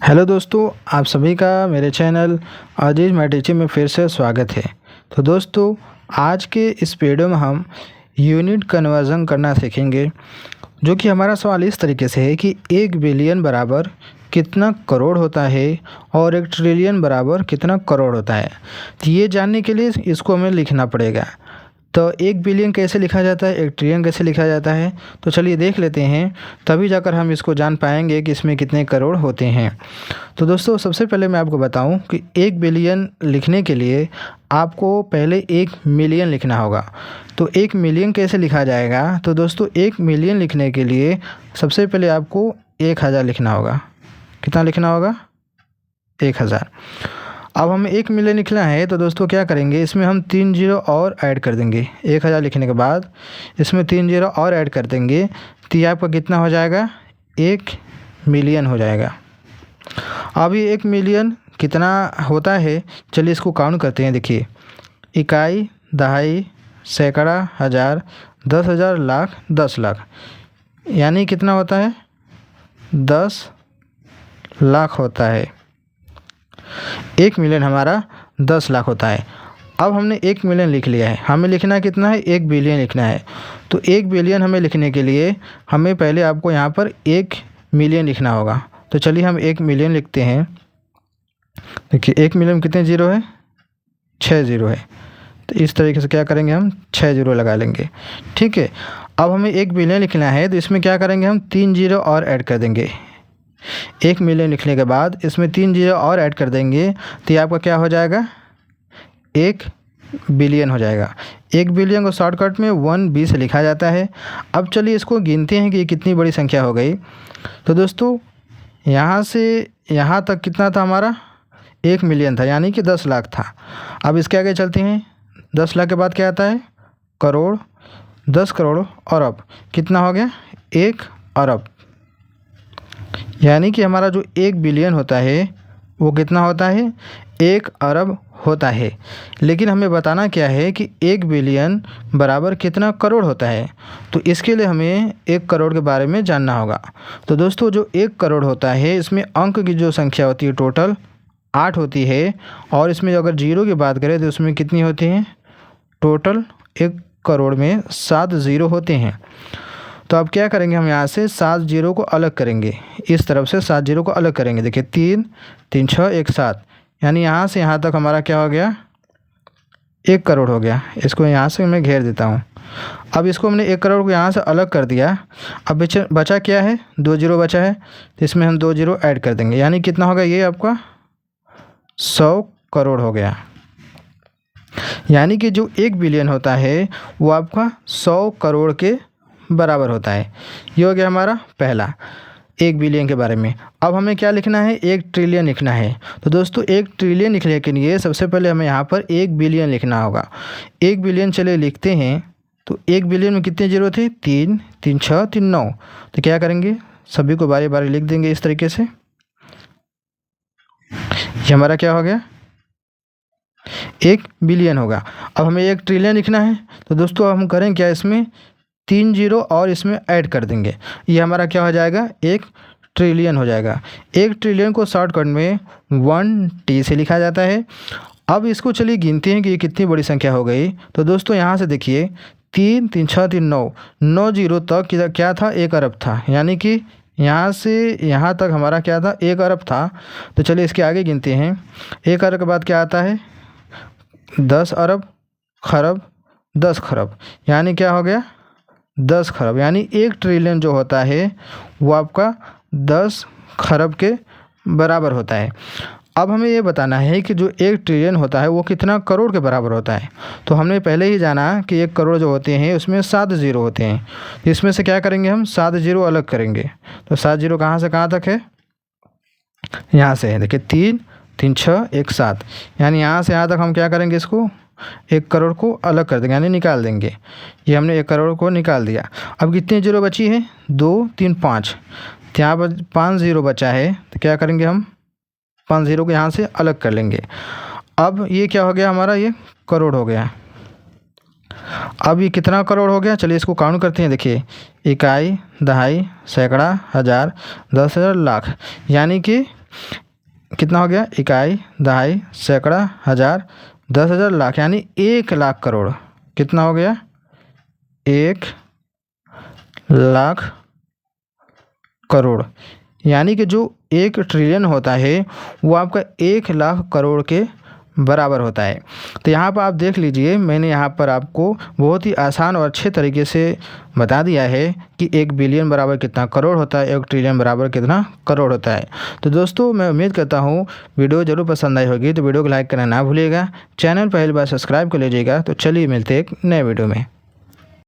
Hello दोस्तों, आप सभी का मेरे चैनल अजीज मैथमेटिक्स में फिर से स्वागत है। तो दोस्तों, आज के इस वीडियो में हम यूनिट कन्वर्जन करना सीखेंगे, जो कि हमारा सवाल इस तरीके से है कि 1 बिलियन बराबर कितना करोड़ होता है और 1 ट्रिलियन बराबर कितना करोड़ होता है। तो ये जानने के लिए इसको हमें लिखना पड़ेगा। तो 1 बिलियन कैसे लिखा जाता है, 1 ट्रिलियन कैसे लिखा जाता है, तो चलिए देख लेते हैं, तभी जाकर हम इसको जान पाएंगे कि इसमें कितने करोड़ होते हैं। तो दोस्तों, सबसे पहले मैं आपको बताऊं कि 1 बिलियन लिखने के लिए आपको पहले 1 मिलियन लिखना होगा। तो 1 मिलियन कैसे लिखा जाएगा, तो दोस्तों 1 मिलियन लिखने के लिए सबसे पहले आपको 1000 लिखना होगा। कितना लिखना होगा? 1000। अब हमें 1 मिलियन लिखना है, तो दोस्तों क्या करेंगे, इसमें हम 3 जीरो और ऐड कर देंगे। 1000 लिखने के बाद इसमें 3 जीरो और ऐड कर देंगे, तो ये आपका कितना हो जाएगा? 1 मिलियन हो जाएगा। अब ये 1 मिलियन कितना होता है, चलिए इसको काउंट करते हैं। देखिए, इकाई, दहाई, सैकड़ा, हज़ार, 10,000, लाख, 10 लाख, यानी कितना होता है? 10 लाख होता है। 1 मिलियन हमारा 10 लाख होता है। अब हमने 1 मिलियन लिख लिया है, हमें लिखना कितना है? 1 बिलियन लिखना है। तो 1 बिलियन हमें लिखने के लिए हमें पहले आपको यहाँ पर 1 मिलियन लिखना होगा। तो चलिए हम 1 मिलियन लिखते हैं। देखिए, 1 मिलियन में कितने जीरो है? 6 जीरो है। तो इस तरीके से क्या करेंगे, हम 6 जीरो लगा लेंगे। ठीक है। अब हमें 1 बिलियन लिखना है, तो इसमें क्या करेंगे, हम 3 जीरो और ऐड कर देंगे। 1 मिलियन लिखने के बाद इसमें 3 जीरो और ऐड कर देंगे, तो ये आपका क्या हो जाएगा? 1 बिलियन हो जाएगा। 1 बिलियन को शॉर्टकट में 1B से लिखा जाता है। अब चलिए इसको गिनते हैं कि ये कितनी बड़ी संख्या हो गई। तो दोस्तों, यहाँ से यहाँ तक कितना था हमारा? 1 मिलियन था, यानी कि 10 लाख था। अब इसके आगे चलते हैं। 10 लाख के बाद क्या आता है? करोड़। 10 करोड़ अरब, कितना हो गया? 1 अरब। यानी कि हमारा जो 1 बिलियन होता है वो कितना होता है? 1 अरब होता है। लेकिन हमें बताना क्या है कि 1 बिलियन बराबर कितना करोड़ होता है। तो इसके लिए हमें 1 करोड़ के बारे में जानना होगा। तो दोस्तों, जो 1 करोड़ होता है, इसमें अंक की जो संख्या होती है टोटल 8 होती है। और इसमें अगर जीरो की बात करें तो उसमें कितनी होती हैं? टोटल 1 करोड़ में 7 ज़ीरो होते हैं। तो अब क्या करेंगे, हम यहाँ से 7 जीरो को अलग करेंगे। इस तरफ से 7 जीरो को अलग करेंगे। देखिए, 3 3 6 1 7, यानी यहाँ से यहाँ तक हमारा क्या हो गया? 1 करोड़ हो गया। इसको यहाँ से मैं घेर देता हूँ। अब इसको हमने 1 करोड़ को यहाँ से अलग कर दिया। अब बचा क्या है? 2 जीरो बचा है, तो इसमें हम 2 जीरो ऐड कर देंगे, यानी कितना होगा? ये आपका 100 करोड़ हो गया। यानी कि जो 1 बिलियन होता है वो आपका 100 करोड़ के बराबर होता है। ये हो गया हमारा पहला 1 बिलियन के बारे में। अब हमें क्या लिखना है? 1 ट्रिलियन लिखना है। तो दोस्तों, 1 ट्रिलियन लिखने के लिए सबसे पहले हमें यहाँ पर 1 बिलियन लिखना होगा। 1 बिलियन चले लिखते हैं। तो 1 बिलियन में कितने जीरो थे? 3 3 6 3 9। तो क्या करेंगे, सभी को बारी बारी लिख देंगे इस तरीके से। ये हमारा क्या हो गया? 1 बिलियन होगा। अब हमें 1 ट्रिलियन लिखना है। तो दोस्तों, हम करें क्या, इसमें 3 जीरो और इसमें ऐड कर देंगे। ये हमारा क्या हो जाएगा? 1 ट्रिलियन हो जाएगा। 1 ट्रिलियन को शॉर्टकट में 1T से लिखा जाता है। अब इसको चलिए गिनते हैं कि ये कितनी बड़ी संख्या हो गई। तो दोस्तों, यहाँ से देखिए, 3 3 6 3 9, 9 जीरो तक क्या था? 1 अरब था। यानी कि यहाँ से यहाँ तक हमारा क्या था? 1 अरब था। तो चलिए इसके आगे गिनते हैं। 1 अरब के बाद क्या आता है? 10 अरब, खरब, 10 खरब, यानी क्या हो गया? 10 खरब। यानी 1 ट्रिलियन जो होता है वो आपका 10 खरब के बराबर होता है। अब हमें ये बताना है कि जो 1 ट्रिलियन होता है वो कितना करोड़ के बराबर होता है। तो हमने पहले ही जाना कि 1 करोड़ जो होते हैं उसमें 7 जीरो होते हैं। इसमें से क्या करेंगे, हम 7 जीरो अलग करेंगे। तो 7 जीरो कहाँ से कहाँ तक है? यहाँ से है। देखिए, 3 3 6 1 7, यानी यहाँ से यहाँ तक हम क्या करेंगे, इसको 1 करोड़ को अलग कर देंगे, यानी निकाल देंगे। ये हमने 1 करोड़ को निकाल दिया। अब कितनी जीरो बची है? 2 3 5, यहाँ पर 5 जीरो बचा है। तो क्या करेंगे, हम 5 जीरो को यहाँ से अलग कर लेंगे। अब ये क्या हो गया हमारा? ये करोड़ हो गया। अब ये कितना करोड़ हो गया, चलिए इसको काउंट करते हैं। देखिए, इकाई, दहाई, सैकड़ा, हज़ार, 10,000, लाख, यानी कि कितना हो गया, इकाई, दहाई, सैकड़ा, हज़ार, 10,000, लाख, यानी 1,00,000 करोड़। कितना हो गया, 1,00,000 करोड़। यानी कि जो 1 ट्रिलियन होता है वो आपका 1,00,000 करोड़ के बराबर होता है। तो यहाँ पर आप देख लीजिए, मैंने यहाँ पर आपको बहुत ही आसान और अच्छे तरीके से बता दिया है कि 1 बिलियन बराबर कितना करोड़ होता है, 1 ट्रिलियन बराबर कितना करोड़ होता है। तो दोस्तों मैं उम्मीद करता हूँ वीडियो ज़रूर पसंद आई होगी, तो वीडियो को लाइक करना ना भूलिएगा, चैनल पहली बार सब्सक्राइब कर लीजिएगा। तो चलिए मिलते हैं एक नए वीडियो में।